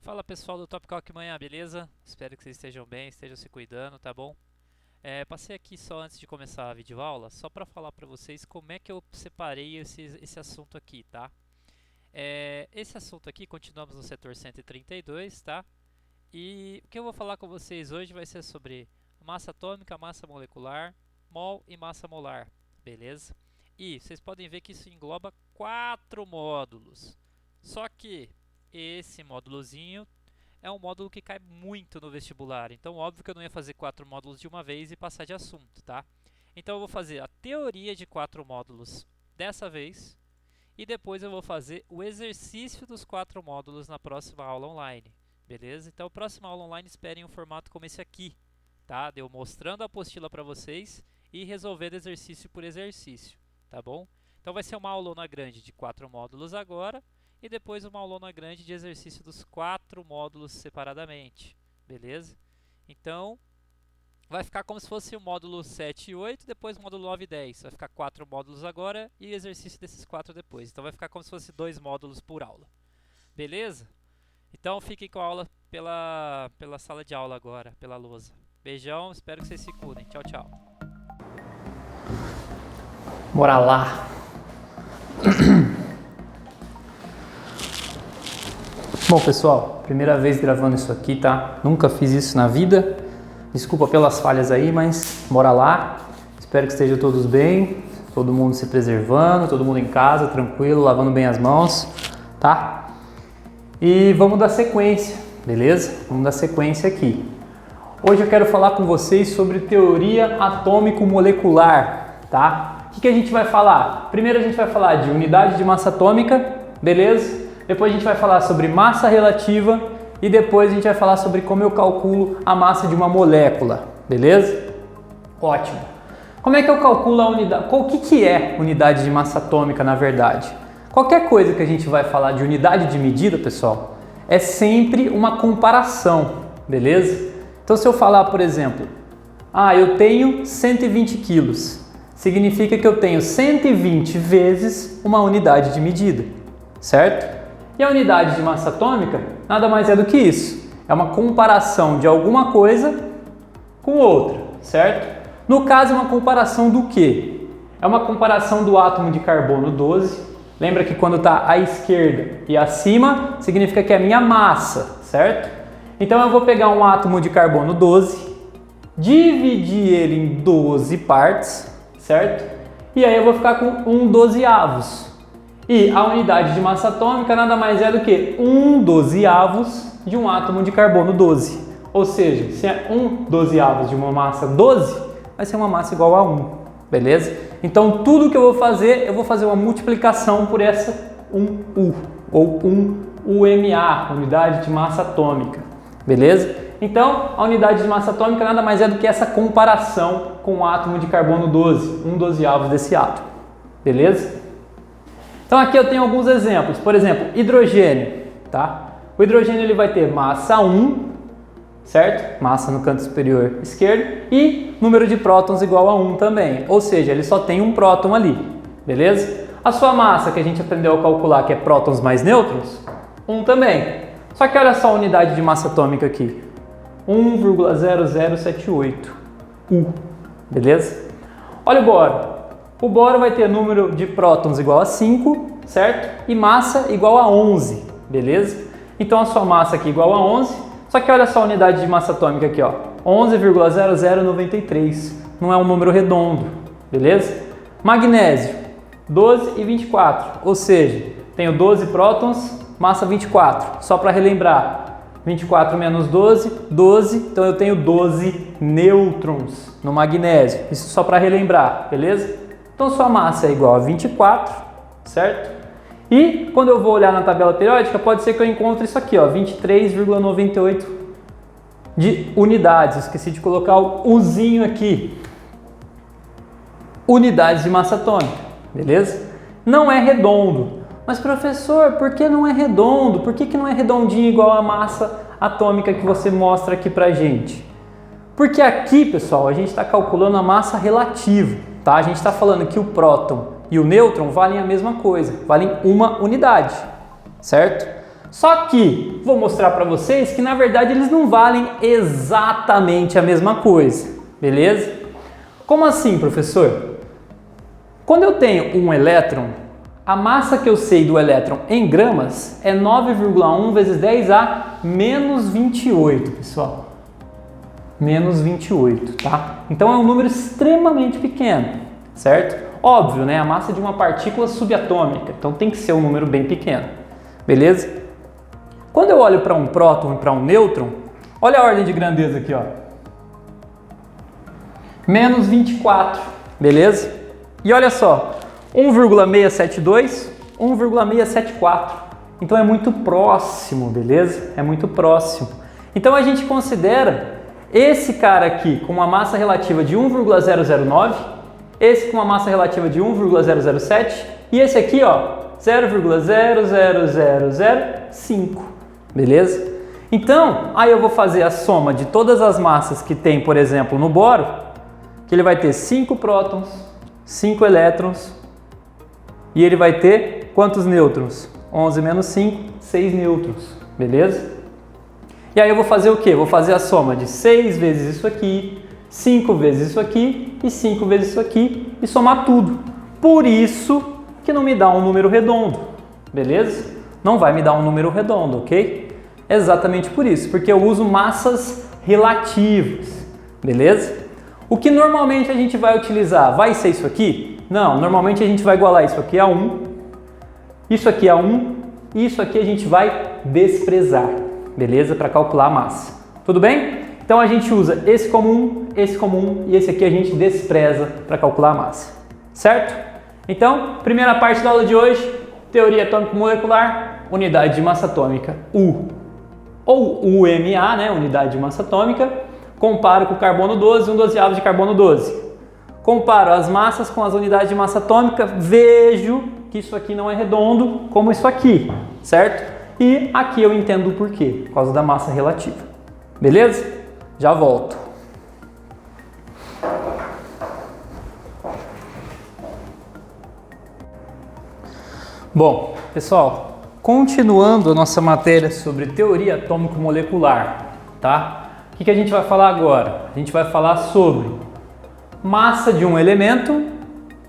Fala pessoal do Top Calc Manhã, beleza? Espero que vocês estejam bem, estejam se cuidando, tá bom? Passei aqui só antes de começar a videoaula, só para falar para vocês como é que eu separei esse assunto aqui, tá? Esse assunto aqui, continuamos no setor 132, tá? E o que eu vou falar com vocês hoje vai ser sobre massa atômica, massa molecular, mol e massa molar, beleza? E vocês podem ver que isso engloba 4 módulos, só que esse módulozinho é um módulo que cai muito no vestibular, então óbvio que eu não ia fazer 4 módulos de uma vez e passar de assunto, tá? Então eu vou fazer a teoria de 4 módulos dessa vez e depois eu vou fazer o exercício dos 4 módulos na próxima aula online, beleza? Então a próxima aula online esperem um formato como esse aqui, tá? Eu mostrando a apostila para vocês e resolvendo exercício por exercício, tá bom? Então vai ser uma aulona grande de 4 módulos agora, e depois uma aulona grande de exercício dos 4 módulos separadamente, beleza? Então, vai ficar como se fosse o módulo 7 e 8, depois o módulo 9 e 10. Vai ficar 4 módulos agora e exercício desses 4 depois. Então, vai ficar como se fosse 2 módulos por aula, beleza? Então, fiquem com a aula pela sala de aula agora, pela lousa. Beijão, espero que vocês se cuidem. Tchau, tchau. Bora lá! Bom, pessoal, primeira vez gravando isso aqui, tá? Nunca fiz isso na vida. Desculpa pelas falhas aí, mas bora lá. Espero que estejam todos bem, todo mundo se preservando, todo mundo em casa, tranquilo, lavando bem as mãos, tá? E vamos dar sequência, beleza? Vamos dar sequência aqui. Hoje eu quero falar com vocês sobre teoria atômico-molecular, tá? O que a gente vai falar? Primeiro a gente vai falar de unidade de massa atômica, beleza? Depois a gente vai falar sobre massa relativa e depois a gente vai falar sobre como eu calculo a massa de uma molécula, beleza? Ótimo. Como é que eu calculo a unidade? O que é unidade de massa atômica na verdade? Qualquer coisa que a gente vai falar de unidade de medida, pessoal, é sempre uma comparação, beleza? Então se eu falar, por exemplo, eu tenho 120 quilos, significa que eu tenho 120 vezes uma unidade de medida, certo? E a unidade de massa atômica nada mais é do que isso. É uma comparação de alguma coisa com outra, certo? No caso, é uma comparação do quê? É uma comparação do átomo de carbono 12. Lembra que quando está à esquerda e acima, significa que é a minha massa, certo? Então eu vou pegar um átomo de carbono 12, dividir ele em 12 partes, certo? E aí eu vou ficar com 1/12. E a unidade de massa atômica nada mais é do que 1/12 de um átomo de carbono 12. Ou seja, se é 1/12 de uma massa 12, vai ser uma massa igual a 1, beleza? Então tudo que eu vou fazer uma multiplicação por essa 1U, ou 1UMA, unidade de massa atômica, beleza? Então a unidade de massa atômica nada mais é do que essa comparação com o átomo de carbono 12, 1/12 desse átomo, beleza? Então aqui eu tenho alguns exemplos, por exemplo, hidrogênio, tá? O hidrogênio ele vai ter massa 1, certo? Massa no canto superior esquerdo e número de prótons igual a 1 também, ou seja, ele só tem um próton ali, beleza? A sua massa que a gente aprendeu a calcular, que é prótons mais nêutrons, 1 também. Só que olha só a unidade de massa atômica aqui, 1,0078 U, beleza? Olha o boro. O boro vai ter número de prótons igual a 5, certo? E massa igual a 11, beleza? Então a sua massa aqui igual a 11, só que olha só a unidade de massa atômica aqui, ó, 11,0093, não é um número redondo, beleza? Magnésio, 12 e 24, ou seja, tenho 12 prótons, massa 24, só para relembrar, 24 menos 12, 12, então eu tenho 12 nêutrons no magnésio, isso só para relembrar, beleza? Então sua massa é igual a 24, certo? E quando eu vou olhar na tabela periódica, pode ser que eu encontre isso aqui, ó, 23,98 de unidades. Esqueci de colocar o Uzinho aqui. Unidades de massa atômica, beleza? Não é redondo. Mas professor, por que não é redondo? Por que não é redondinho igual a massa atômica que você mostra aqui pra gente? Porque aqui, pessoal, a gente está calculando a massa relativa, tá? A gente está falando que o próton e o nêutron valem a mesma coisa, valem uma unidade, certo? Só que vou mostrar para vocês que na verdade eles não valem exatamente a mesma coisa, beleza? Como assim, professor? Quando eu tenho um elétron, a massa que eu sei do elétron em gramas é 9,1 vezes 10 a menos 28, pessoal. Menos 28, tá? Então é um número extremamente pequeno, certo? Óbvio, né? A massa de uma partícula subatômica, então tem que ser um número bem pequeno, beleza? Quando eu olho para um próton e para um nêutron, olha a ordem de grandeza aqui, ó. Menos 24, beleza? E olha só, 1,672, 1,674. Então é muito próximo, beleza? É muito próximo. Então a gente considera esse cara aqui com uma massa relativa de 1,009, esse com uma massa relativa de 1,007 e esse aqui, ó, 0,00005. Beleza? Então, aí eu vou fazer a soma de todas as massas que tem, por exemplo, no boro, que ele vai ter 5 prótons, 5 elétrons, e ele vai ter quantos nêutrons? 11 menos 5, 6 nêutrons, beleza? E aí eu vou fazer o quê? Vou fazer a soma de 6 vezes isso aqui, 5 vezes isso aqui e 5 vezes isso aqui e somar tudo. Por isso que não me dá um número redondo, beleza? Não vai me dar um número redondo, ok? Exatamente por isso, porque eu uso massas relativas, beleza? O que normalmente a gente vai utilizar, vai ser isso aqui? Não, normalmente a gente vai igualar isso aqui a 1, isso aqui a 1 e isso aqui a gente vai desprezar, beleza? Para calcular a massa, tudo bem? Então a gente usa esse como 1 e esse aqui a gente despreza para calcular a massa, certo? Então, primeira parte da aula de hoje, teoria atômico-molecular, unidade de massa atômica U, ou UMA, né, unidade de massa atômica, comparo com o carbono 12, 1/12 de carbono 12. Comparo as massas com as unidades de massa atômica, vejo que isso aqui não é redondo como isso aqui, certo? E aqui eu entendo o porquê, por causa da massa relativa. Beleza? Já volto. Bom, pessoal, continuando a nossa matéria sobre teoria atômico-molecular, tá? O que a gente vai falar agora? A gente vai falar sobre massa de um elemento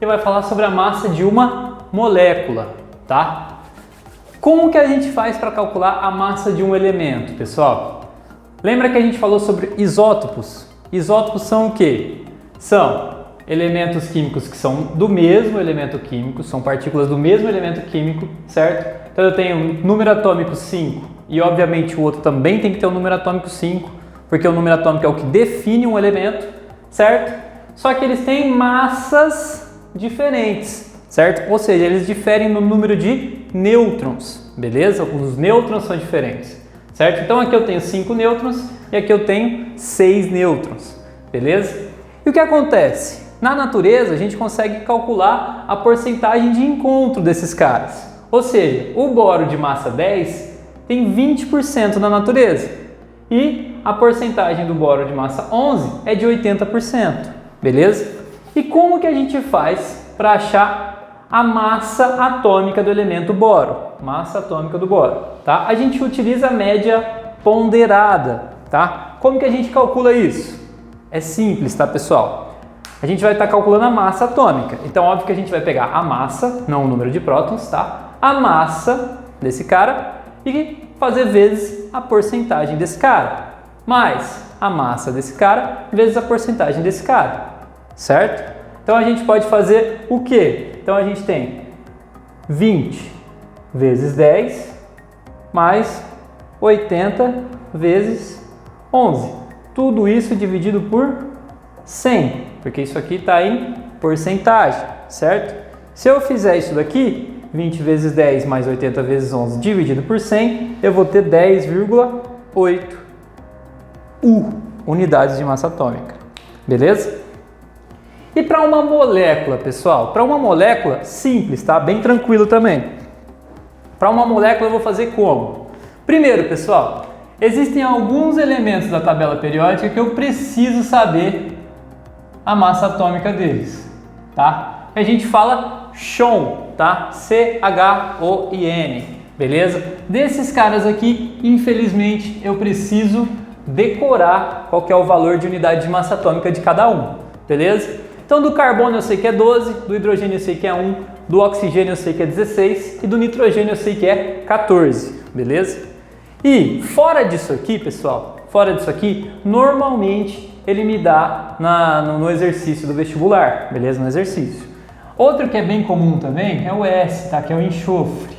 e vai falar sobre a massa de uma molécula, tá? Como que a gente faz para calcular a massa de um elemento, pessoal? Lembra que a gente falou sobre isótopos? Isótopos são o quê? São elementos químicos que são do mesmo elemento químico, são partículas do mesmo elemento químico, certo? Então eu tenho um número atômico 5 e obviamente o outro também tem que ter um número atômico 5, porque o número atômico é o que define um elemento, certo? Só que eles têm massas diferentes, certo? Ou seja, eles diferem no número de nêutrons, beleza? Os nêutrons são diferentes, certo? Então aqui eu tenho 5 nêutrons e aqui eu tenho 6 nêutrons, beleza? E o que acontece? Na natureza a gente consegue calcular a porcentagem de encontro desses caras. Ou seja, o boro de massa 10 tem 20% na natureza e a porcentagem do boro de massa 11 é de 80%, beleza? E como que a gente faz para achar a massa atômica do elemento boro? Massa atômica do boro, tá? A gente utiliza a média ponderada, tá? Como que a gente calcula isso? É simples, tá, pessoal? A gente vai estar calculando a massa atômica. Então, óbvio que a gente vai pegar a massa, não o número de prótons, tá? A massa desse cara e fazer vezes a porcentagem desse cara. Mais a massa desse cara vezes a porcentagem desse cara, certo? Então, a gente pode fazer o quê? Então, a gente tem 20 vezes 10 mais 80 vezes 11. Tudo isso dividido por 100, porque isso aqui está em porcentagem, certo? Se eu fizer isso daqui, 20 vezes 10 mais 80 vezes 11 dividido por 100, eu vou ter 10,8 unidades de massa atômica, beleza? E para uma molécula, pessoal? Para uma molécula, simples, tá? Bem tranquilo também. Para uma molécula eu vou fazer como? Primeiro, pessoal, existem alguns elementos da tabela periódica que eu preciso saber a massa atômica deles, tá? A gente fala CHON, tá? CHOIN. beleza? Desses caras aqui, infelizmente, eu preciso decorar qual que é o valor de unidade de massa atômica de cada um, beleza? Então do carbono eu sei que é 12, do hidrogênio eu sei que é 1, do oxigênio eu sei que é 16 e do nitrogênio eu sei que é 14, beleza? E fora disso aqui, pessoal, fora disso aqui, normalmente ele me dá no exercício do vestibular, beleza? No exercício. Outro que é bem comum também é o S, tá? Que é o enxofre,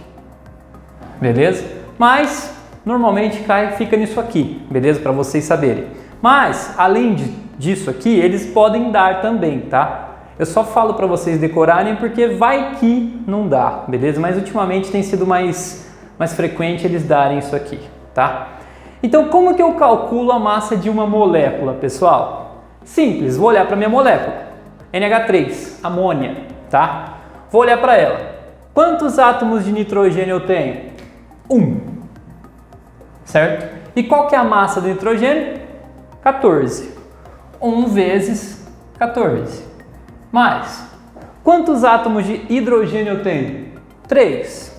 beleza? Mas normalmente fica nisso aqui, beleza? Para vocês saberem. Mas além disso aqui, eles podem dar também, tá? Eu só falo para vocês decorarem porque vai que não dá, beleza? Mas ultimamente tem sido mais frequente eles darem isso aqui, tá? Então como que eu calculo a massa de uma molécula, pessoal? Simples, vou olhar para minha molécula, NH3, amônia, tá? Vou olhar para ela. Quantos átomos de nitrogênio eu tenho? 1, certo? E qual que é a massa do nitrogênio? 14. 1 vezes 14. Mais. Quantos átomos de hidrogênio eu tenho? 3.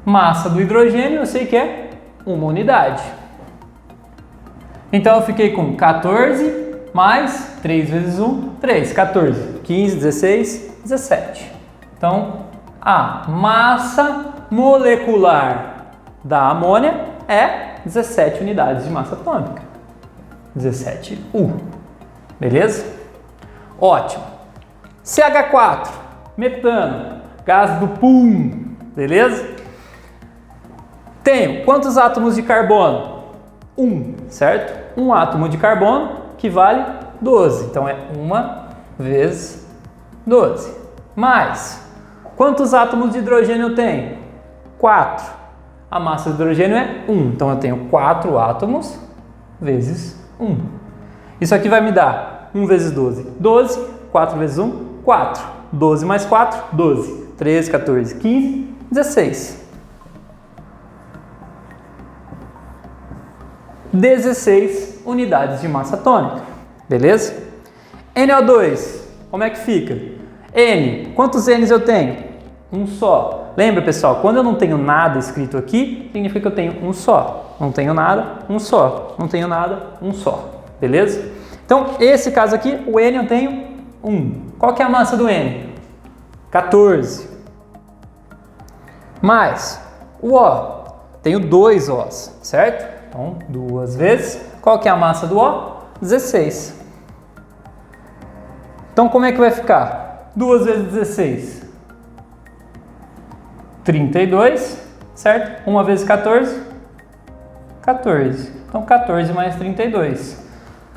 Massa do hidrogênio eu sei que é 1 unidade. Então eu fiquei com 14 mais 3 vezes 1, 3. 14. 15, 16, 17. Então a massa molecular da amônia é 17 unidades de massa atômica. 17U. Beleza? Ótimo. CH4, metano, gás do pum. Beleza? Tenho quantos átomos de carbono? 1, certo? Um átomo de carbono que vale 12. Então é 1 vezes 12. Mais. Quantos átomos de hidrogênio eu tenho? 4. A massa do hidrogênio é 1. Então eu tenho 4 átomos vezes 1. Isso aqui vai me dar 1 vezes 12, 12. 4 vezes 1, 4. 12 mais 4, 12. 13, 14, 15, 16. 16 unidades de massa atômica. Beleza? NO2, como é que fica? N, quantos N's eu tenho? Um só. Lembra, pessoal, quando eu não tenho nada escrito aqui, significa que eu tenho um só. Não tenho nada, um só. Não tenho nada, um só. Beleza? Então, esse caso aqui, o N eu tenho 1. Qual que é a massa do N? 14. Mais o O. Tenho 2 Os, certo? Então, 2 vezes. Qual que é a massa do O? 16. Então, como é que vai ficar? 2 vezes 16. 32, certo? 1 vezes 14. 14. Então, 14 mais 32.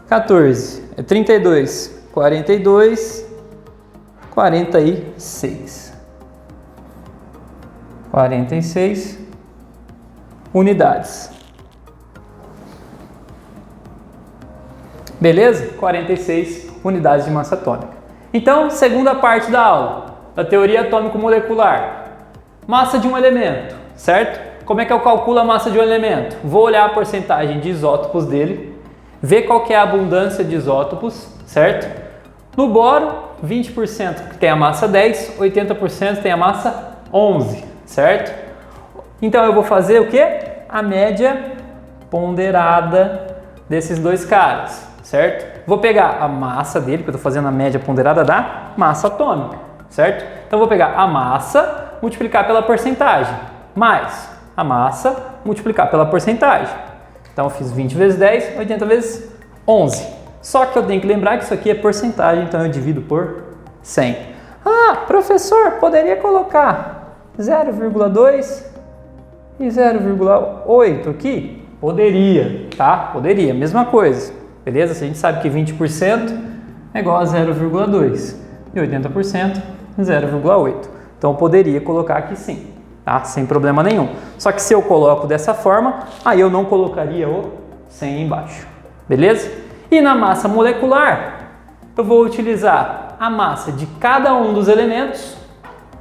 14 é 32. 42. 46. 46 unidades. Beleza? 46 unidades de massa atômica. Então, segunda parte da aula, da teoria atômico-molecular. Massa de um elemento, certo? Como é que eu calculo a massa de um elemento? Vou olhar a porcentagem de isótopos dele, ver qual que é a abundância de isótopos, certo? No boro, 20% tem a massa 10, 80% tem a massa 11, certo? Então eu vou fazer o quê? A média ponderada desses dois caras, certo? Vou pegar a massa dele, porque eu estou fazendo a média ponderada da massa atômica, certo? Então eu vou pegar a massa, multiplicar pela porcentagem, mais a massa, multiplicar pela porcentagem. Então eu fiz 20 vezes 10, 80 vezes 11. Só que eu tenho que lembrar que isso aqui é porcentagem, então eu divido por 100. Ah, professor, poderia colocar 0,2 e 0,8 aqui? Poderia, tá? Poderia, mesma coisa, beleza? Se a gente sabe que 20% é igual a 0,2 e 80% 0,8. Então eu poderia colocar aqui sim, tá? Sem problema nenhum. Só que se eu coloco dessa forma, aí eu não colocaria o 100 embaixo, beleza? E na massa molecular, eu vou utilizar a massa de cada um dos elementos,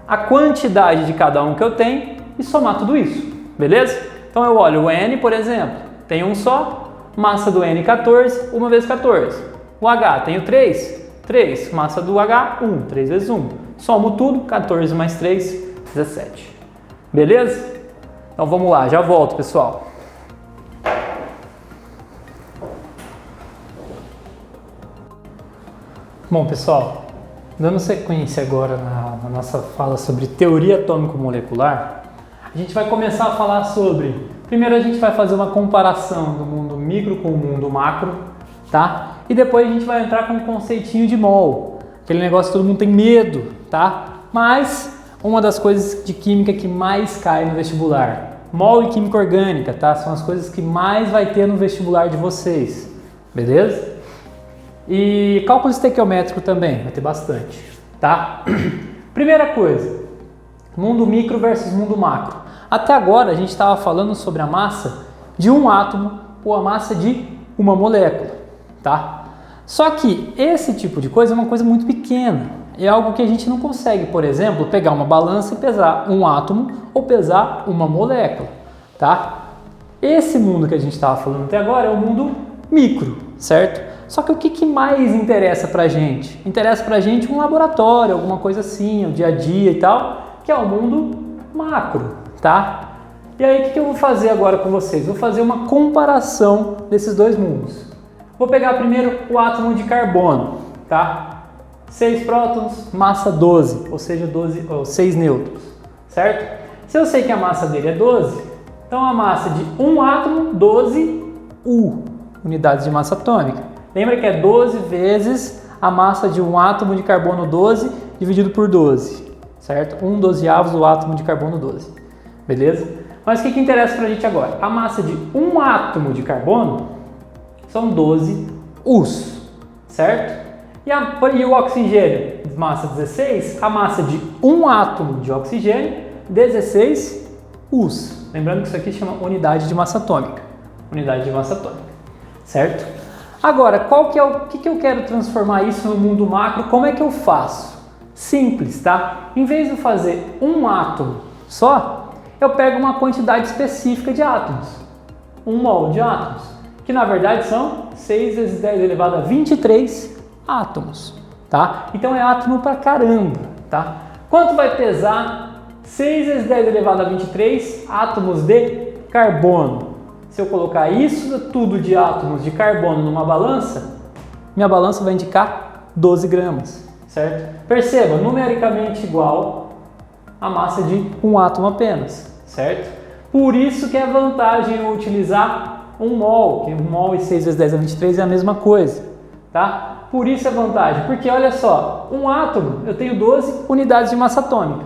a quantidade de cada um que eu tenho e somar tudo isso, beleza? Então eu olho o N, por exemplo, tem um só, massa do N 14, 1 vezes 14. O H, tenho 3, 3, massa do H, 1, 3 vezes 1. Somo tudo, 14 mais 3, 17. Beleza? Então vamos lá, já volto, pessoal. Bom, pessoal, dando sequência agora na nossa fala sobre teoria atômico-molecular, a gente vai começar a falar sobre... Primeiro a gente vai fazer uma comparação do mundo micro com o mundo macro, tá? E depois a gente vai entrar com um conceitinho de mol, aquele negócio que todo mundo tem medo, tá? Mas uma das coisas de química que mais cai no vestibular, mol e química orgânica, tá? São as coisas que mais vai ter no vestibular de vocês, beleza? E cálculo estequiométrico também, vai ter bastante, tá? Primeira coisa, mundo micro versus mundo macro. Até agora a gente estava falando sobre a massa de um átomo ou a massa de uma molécula, tá? Só que esse tipo de coisa é uma coisa muito pequena, é algo que a gente não consegue, por exemplo, pegar uma balança e pesar um átomo ou pesar uma molécula, tá? Esse mundo que a gente estava falando até agora é o mundo micro, certo? Só que o que mais interessa pra gente? Interessa pra gente um laboratório, alguma coisa assim, o dia a dia e tal, que é o mundo macro, tá? E aí o que eu vou fazer agora com vocês? Vou fazer uma comparação desses dois mundos. Vou pegar primeiro o átomo de carbono, tá? 6 prótons, massa 12, ou seja, 6 nêutrons, certo? Se eu sei que a massa dele é 12, então a massa de um átomo, 12 unidades de massa atômica. Lembra que é 12 vezes a massa de um átomo de carbono 12 dividido por 12, certo? 1/12 do átomo de carbono 12, beleza? Mas o que interessa pra gente agora? A massa de um átomo de carbono são 12 Us, certo? E o oxigênio, massa 16, a massa de um átomo de oxigênio, 16 Us. Lembrando que isso aqui chama unidade de massa atômica. Unidade de massa atômica, certo? Agora, o que eu quero transformar isso no mundo macro? Como é que eu faço? Simples, tá? Em vez de fazer um átomo só, eu pego uma quantidade específica de átomos. 1 mol de átomos, que na verdade são 6 vezes 10 elevado a 23 átomos, tá? Então é átomo pra caramba, tá? Quanto vai pesar 6 vezes 10 elevado a 23 átomos de carbono? Se eu colocar isso tudo de átomos de carbono numa balança, minha balança vai indicar 12 gramas, certo? Perceba, numericamente igual a massa de um átomo apenas, certo? Por isso que é vantagem eu utilizar um mol, que 1 mol e 6 vezes 10 a 23 é a mesma coisa, tá? Por isso é vantagem, porque olha só, um átomo eu tenho 12 unidades de massa atômica.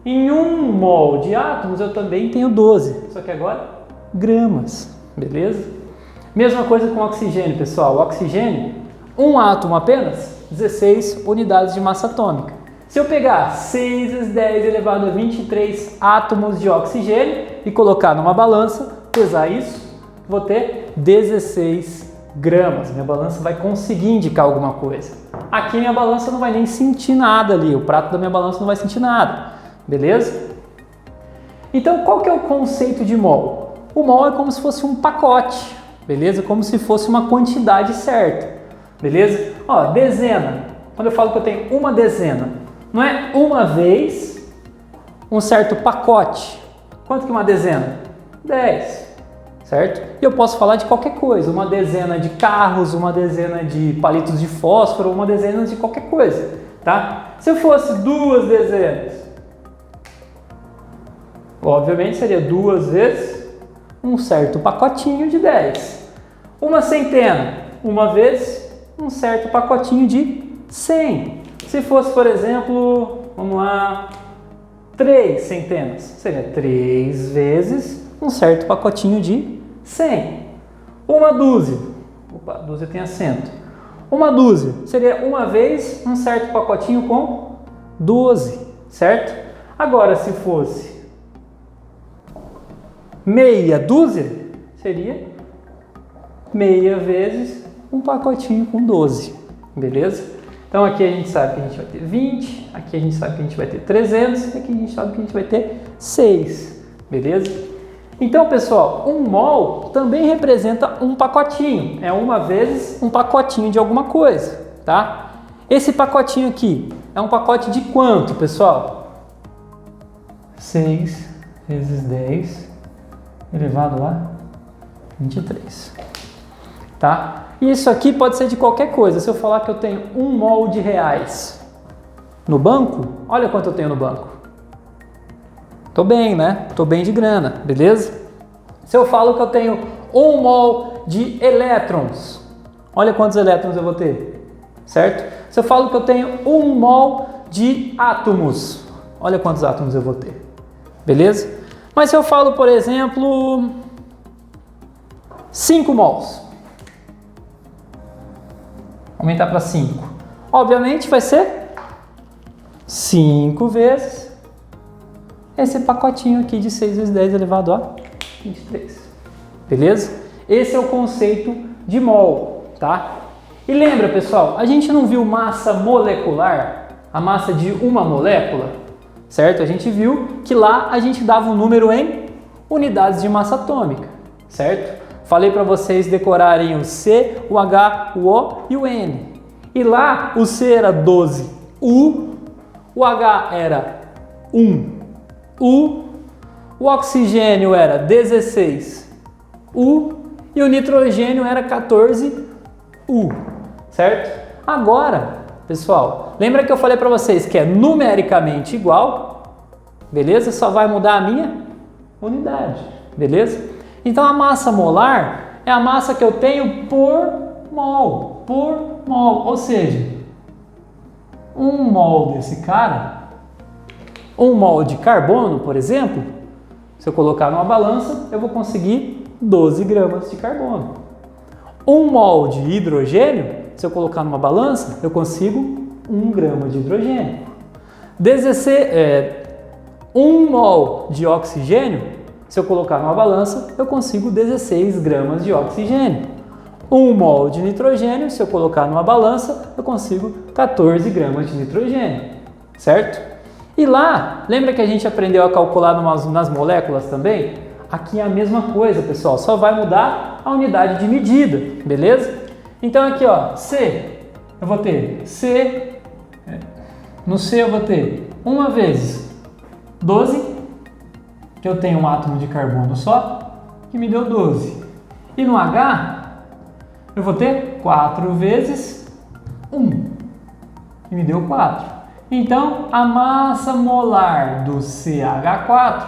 Em 1 mol de átomos eu também tenho 12, só que agora gramas, beleza? Mesma coisa com o oxigênio, pessoal. O oxigênio, um átomo apenas, 16 unidades de massa atômica. Se eu pegar 6 vezes 10 elevado a 23 átomos de oxigênio e colocar numa balança, pesar isso, vou ter 16 gramas. Minha balança vai conseguir indicar alguma coisa. Aqui minha balança não vai nem sentir nada ali, o prato da minha balança não vai sentir nada, beleza? Então, qual que é o conceito de mol? O mol é como se fosse um pacote, beleza? Como se fosse uma quantidade certa, beleza? Ó, dezena. Quando eu falo que eu tenho uma dezena, não é uma vez um certo pacote. Quanto que é uma dezena? 10, certo? E eu posso falar de qualquer coisa. Uma dezena de carros, uma dezena de palitos de fósforo, uma dezena de qualquer coisa, tá? Se eu fosse 2 dezenas, obviamente seria 2 vezes um certo pacotinho de 10. Uma centena, uma vez um certo pacotinho de 100. Se fosse, por exemplo, vamos lá, 3 centenas, seria 3 vezes um certo pacotinho de 100. Uma dúzia, opa, dúzia tem acento. Uma dúzia seria uma vez um certo pacotinho com 12, certo? Agora, se fosse meia dúzia, seria meia vezes um pacotinho com 12, beleza? Então aqui a gente sabe que a gente vai ter 20, aqui a gente sabe que a gente vai ter 300, e aqui a gente sabe que a gente vai ter 6, beleza? Então, pessoal, um mol também representa um pacotinho, é uma vezes um pacotinho de alguma coisa, tá? Esse pacotinho aqui é um pacote de quanto, pessoal? 6 vezes 10 elevado a 23. Tá? Isso aqui pode ser de qualquer coisa. Se eu falar que eu tenho 1 mol de reais no banco, olha quanto eu tenho no banco. Tô bem, né? Tô bem de grana, beleza? Se eu falo que eu tenho 1 mol de elétrons, olha quantos elétrons eu vou ter, certo? Se eu falo que eu tenho 1 mol de átomos, olha quantos átomos eu vou ter, beleza? Mas se eu falo, por exemplo, 5 mols, aumentar para 5, obviamente vai ser 5 vezes esse pacotinho aqui de 6 vezes 10 elevado a 23, beleza? Esse é o conceito de mol, tá? E lembra, pessoal, a gente não viu massa molecular, a massa de uma molécula, certo? A gente viu que lá a gente dava um número em unidades de massa atômica, certo? Falei para vocês decorarem o C, o H, o O e o N. E lá o C era 12 U, o H era 1 U, o oxigênio era 16 U e o nitrogênio era 14 U, certo? Agora, pessoal, lembra que eu falei para vocês que é numericamente igual, beleza? Só vai mudar a minha unidade, beleza? Então a massa molar é a massa que eu tenho por mol, ou seja, 1 mol desse cara, 1 mol de carbono, por exemplo, se eu colocar numa balança, eu vou conseguir 12 gramas de carbono. 1 mol de hidrogênio, se eu colocar numa balança, eu consigo 1 grama de hidrogênio. 1 mol de oxigênio, se eu colocar numa balança, eu consigo 16 gramas de oxigênio. 1 mol de nitrogênio, se eu colocar numa balança, eu consigo 14 gramas de nitrogênio, certo? E lá, lembra que a gente aprendeu a calcular nas moléculas também? Aqui é a mesma coisa, pessoal, só vai mudar a unidade de medida, beleza? Então aqui, ó, C, eu vou ter C, no C eu vou ter 1 vezes 12, que eu tenho um átomo de carbono só, que me deu 12. E no H, eu vou ter 4 vezes 1, que me deu 4. Então, a massa molar do CH4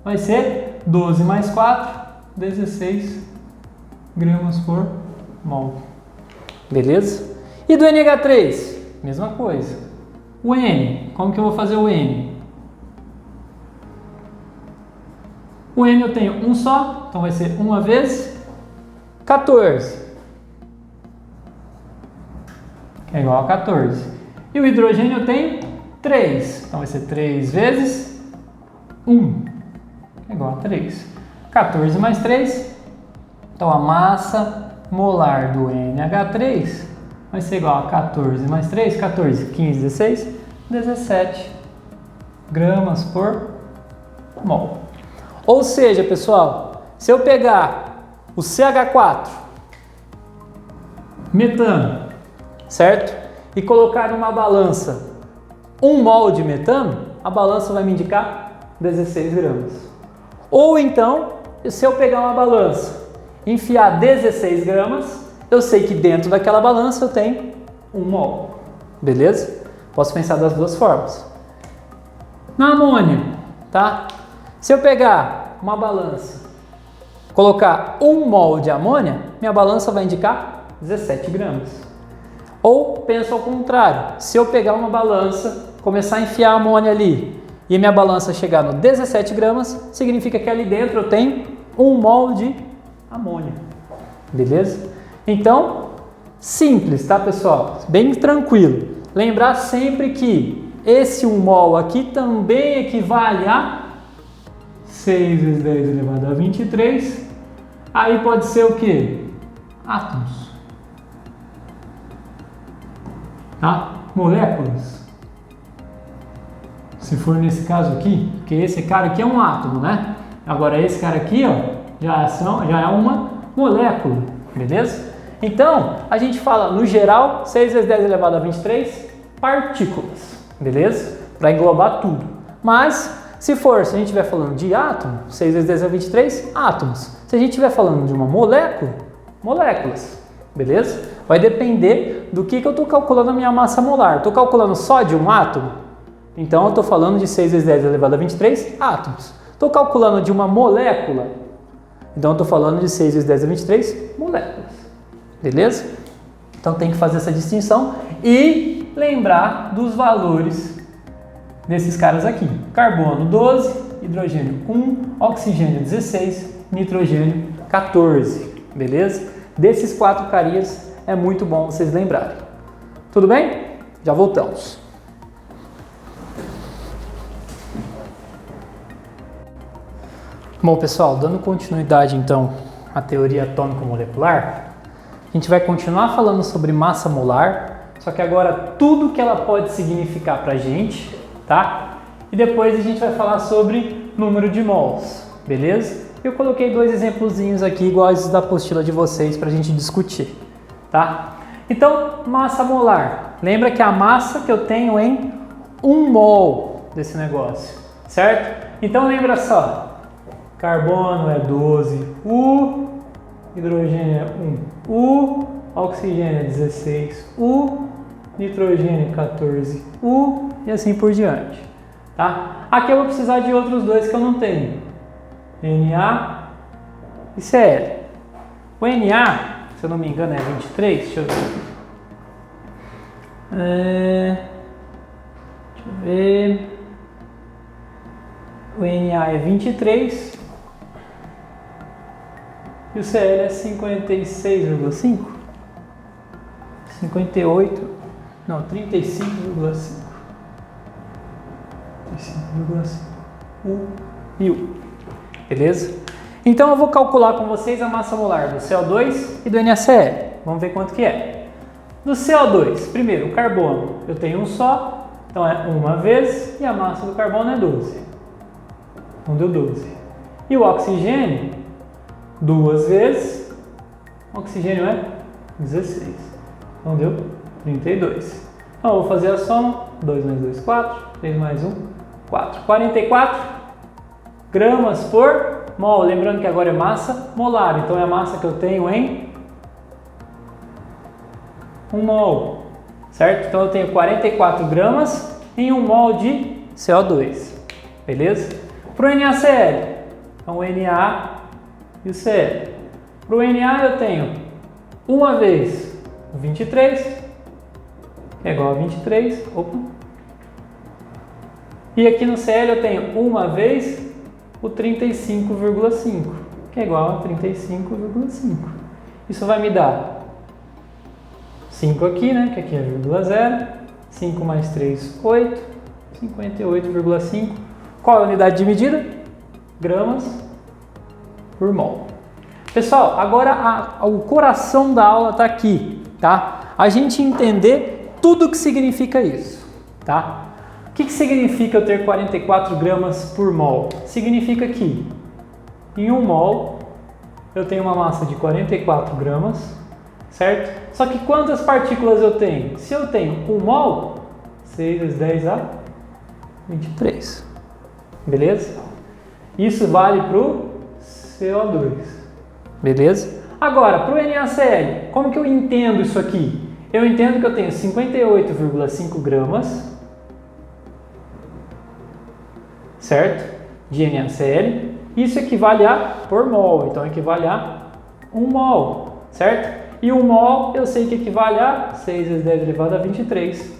vai ser 12 mais 4, 16 gramas por mol. Beleza? E do NH3? Mesma coisa. O N, como que eu vou fazer o N? O N eu tenho um só, então vai ser 1 vezes 14, que é igual a 14. E o hidrogênio eu tenho 3, então vai ser 3 vezes 1, que é igual a 3. 14 mais 3, então a massa molar do NH3 vai ser igual a 14 mais 3, 14, 15, 16, 17 gramas por mol. Ou seja, pessoal, se eu pegar o CH4, metano, certo? E colocar numa balança 1 mol de metano, a balança vai me indicar 16 gramas. Ou então, se eu pegar uma balança e enfiar 16 gramas, eu sei que dentro daquela balança eu tenho 1 mol. Beleza? Posso pensar das duas formas. Na amônia, tá? Se eu pegar uma balança, colocar 1 mol de amônia, minha balança vai indicar 17 gramas. Ou penso ao contrário, se eu pegar uma balança, começar a enfiar amônia ali e minha balança chegar no 17 gramas, significa que ali dentro eu tenho 1 mol de amônia. Beleza? Então, simples, tá, pessoal? Bem tranquilo. Lembrar sempre que esse 1 mol aqui também equivale a 6 vezes 10 elevado a 23. Aí pode ser o quê? Átomos. Tá? Moléculas. Se for nesse caso aqui, porque esse cara aqui é um átomo, né? Agora esse cara aqui, ó, já é uma molécula, beleza? Então, a gente fala, no geral, 6 vezes 10 elevado a 23 partículas, beleza? Para englobar tudo. Mas, Se a gente estiver falando de átomo, 6 vezes 10 é 23 átomos. Se a gente estiver falando de uma molécula, moléculas, beleza? Vai depender do que eu estou calculando a minha massa molar. Estou calculando só de um átomo? Então eu estou falando de 6 vezes 10 elevado a 23 átomos. Estou calculando de uma molécula? Então eu estou falando de 6 vezes 10 a 23 moléculas. Beleza? Então tem que fazer essa distinção e lembrar dos valores desses caras aqui. Carbono 12, hidrogênio 1, oxigênio 16, nitrogênio 14. Beleza? Desses 4 carinhas é muito bom vocês lembrarem. Tudo bem? Já voltamos. Bom, pessoal, dando continuidade então à teoria atômico-molecular, a gente vai continuar falando sobre massa molar, só que agora tudo que ela pode significar para a gente, tá? E depois a gente vai falar sobre número de mols, beleza? Eu coloquei 2 exemplozinhos aqui iguais da apostila de vocês para a gente discutir, tá? Então, massa molar. Lembra que a massa que eu tenho em 1 mol desse negócio, certo? Então lembra só. Carbono é 12U, hidrogênio é 1U, oxigênio é 16U, nitrogênio é 14U e assim por diante. Tá? Aqui eu vou precisar de outros 2 que eu não tenho, Na e Cl. O Na, se eu não me engano, é 23, deixa eu ver. O Na é 23 e o Cl é 56,5? 58? Não, 35,5. 35,5. U. Beleza? Então eu vou calcular com vocês a massa molar do CO2 e do NaCl. Vamos ver quanto que é. Do CO2, primeiro, o carbono. Eu tenho um só, então é uma vez e a massa do carbono é 12. Então deu 12. E o oxigênio, 2 vezes, o oxigênio é 16. Então deu 32. Então eu vou fazer a soma, 2 mais 2, 4, 3 mais 1, 4. 44 gramas por mol. Lembrando que agora é massa molar, então é a massa que eu tenho em 1 mol, certo? Então eu tenho 44 gramas em 1 mol de CO2, beleza? Para o NaCl, então o Na e o Cl. Para o Na eu tenho uma vez o 23, que é igual a 23, e aqui no Cl eu tenho uma vez o 35,5, que é igual a 35,5. Isso vai me dar 5 aqui, né, que aqui é vírgula 0, 5 mais 3, 8, 58,5. Qual é a unidade de medida? Gramas por mol. Pessoal, agora o coração da aula está aqui, tá? A gente entender tudo o que significa isso, tá? O que significa eu ter 44 gramas por mol? Significa que em 1 mol eu tenho uma massa de 44 gramas, certo? Só que quantas partículas eu tenho? Se eu tenho 1 mol, 6 vezes 10 a 23. Beleza? Isso vale para o CO2. Beleza? Agora, para o NaCl, como que eu entendo isso aqui? Eu entendo que eu tenho 58,5 gramas, certo? De NaCl. Isso equivale a por mol, então equivale a 1 mol, certo? E 1 mol eu sei que equivale a 6 vezes 10 elevado a 23.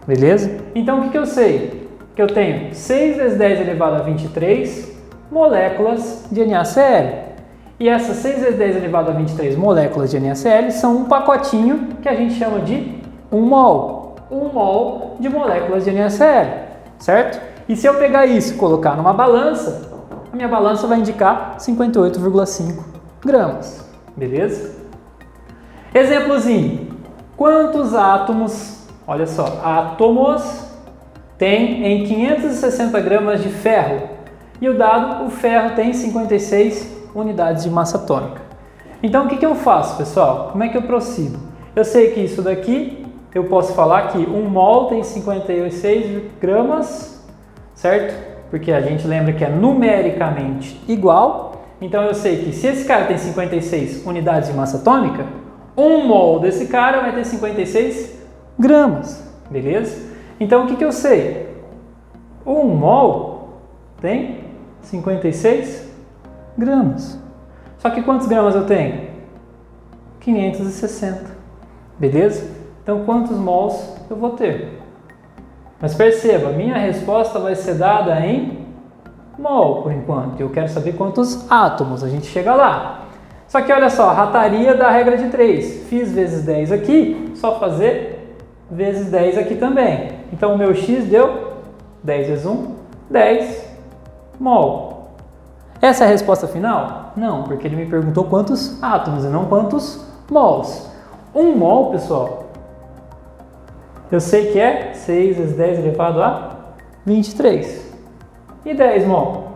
Beleza? Então o que eu sei? Que eu tenho 6 vezes 10 elevado a 23 moléculas de NaCl. E essas 6 vezes 10 elevado a 23 moléculas de NaCl são um pacotinho que a gente chama de 1 mol. 1 mol de moléculas de NaCl, certo? E se eu pegar isso e colocar numa balança, a minha balança vai indicar 58,5 gramas. Beleza? Exemplozinho. Quantos átomos, olha só, átomos tem em 560 gramas de ferro? E o dado, o ferro tem 56 unidades de massa atômica. Então o que eu faço, pessoal? Como é que eu procedo? Eu sei que isso daqui, eu posso falar que 1 mol tem 56 gramas, certo? porque a gente lembra que é numericamente igual. Então eu sei que se esse cara tem 56 unidades de massa atômica, 1 mol desse cara vai ter 56 gramas, beleza? Então o que eu sei? 1 mol tem 56 gramas. Só que quantos gramas eu tenho? 560, beleza? Então quantos mols eu vou ter? Mas perceba, minha resposta vai ser dada em mol por enquanto. Eu quero saber quantos átomos, a gente chega lá. Só que olha só, rataria da regra de 3. Fiz vezes 10 aqui, só fazer vezes 10 aqui também. Então o meu x deu 10 vezes 1, 10 mol. Essa é a resposta final? Não, porque ele me perguntou quantos átomos e não quantos mols. 1 mol, pessoal, eu sei que é 6 vezes 10 elevado a 23. E 10 mol?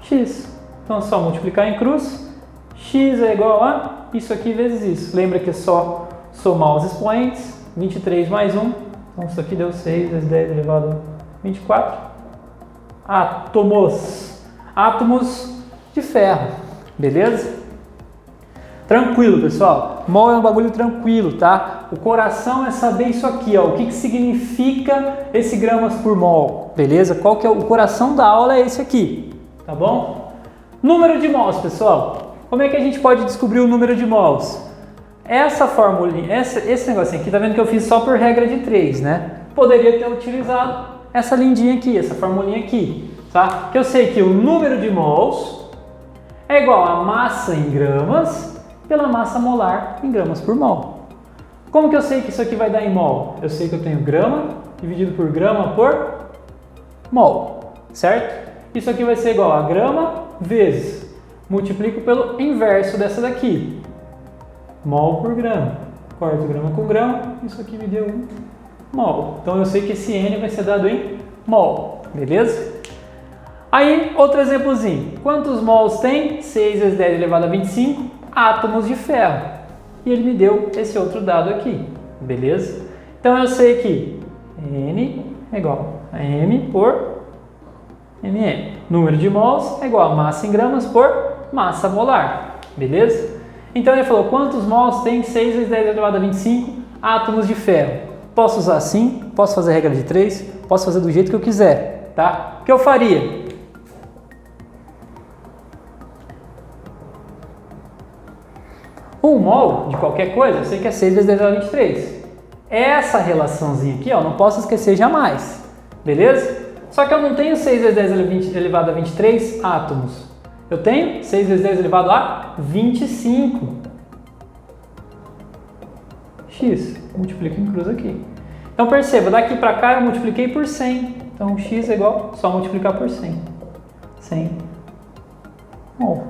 X. Então é só multiplicar em cruz. X é igual a isso aqui vezes isso. Lembra que é só somar os expoentes. 23 mais 1. Então isso aqui deu 6 vezes 10 elevado a 24. Átomos. Átomos de ferro. Beleza? Tranquilo, pessoal. Mol é um bagulho tranquilo, tá? O coração é saber isso aqui, ó. O que significa esse gramas por mol, beleza? Qual que é o coração da aula? É esse aqui, tá bom? Número de mols, pessoal. Como é que a gente pode descobrir o número de mols? Essa formulinha, esse negocinho aqui, tá vendo que eu fiz só por regra de 3, né? Poderia ter utilizado essa lindinha aqui, essa formulinha aqui, tá? Que eu sei que o número de mols é igual a massa em gramas pela massa molar em gramas por mol. Como que eu sei que isso aqui vai dar em mol? Eu sei que eu tenho grama dividido por grama por mol, certo? Isso aqui vai ser igual a grama vezes, multiplico pelo inverso dessa daqui, mol por grama. Corto grama com grama, isso aqui me deu 1 mol. Então eu sei que esse N vai ser dado em mol, beleza? Aí, outro exemplozinho. Quantos mols tem? 6 vezes 10 elevado a 25 átomos de ferro. E ele me deu esse outro dado aqui, beleza? Então eu sei que N é igual a M por MM. Número de mols é igual a massa em gramas por massa molar, beleza? Então ele falou quantos mols tem 6 vezes 10 elevado a 25 átomos de ferro. Posso usar assim, posso fazer regra de 3, posso fazer do jeito que eu quiser, tá? O que eu faria? Um mol de qualquer coisa, eu sei que é 6 vezes 10 elevado a 23. Essa relaçãozinha aqui, ó, não posso esquecer jamais, beleza? Só que eu não tenho 6 vezes 10 elevado a 23 átomos. Eu tenho 6 vezes 10 elevado a 25. X, multiplico em cruz aqui. Então perceba, daqui para cá eu multipliquei por 100. Então x é igual, só multiplicar por 100. 100 mol.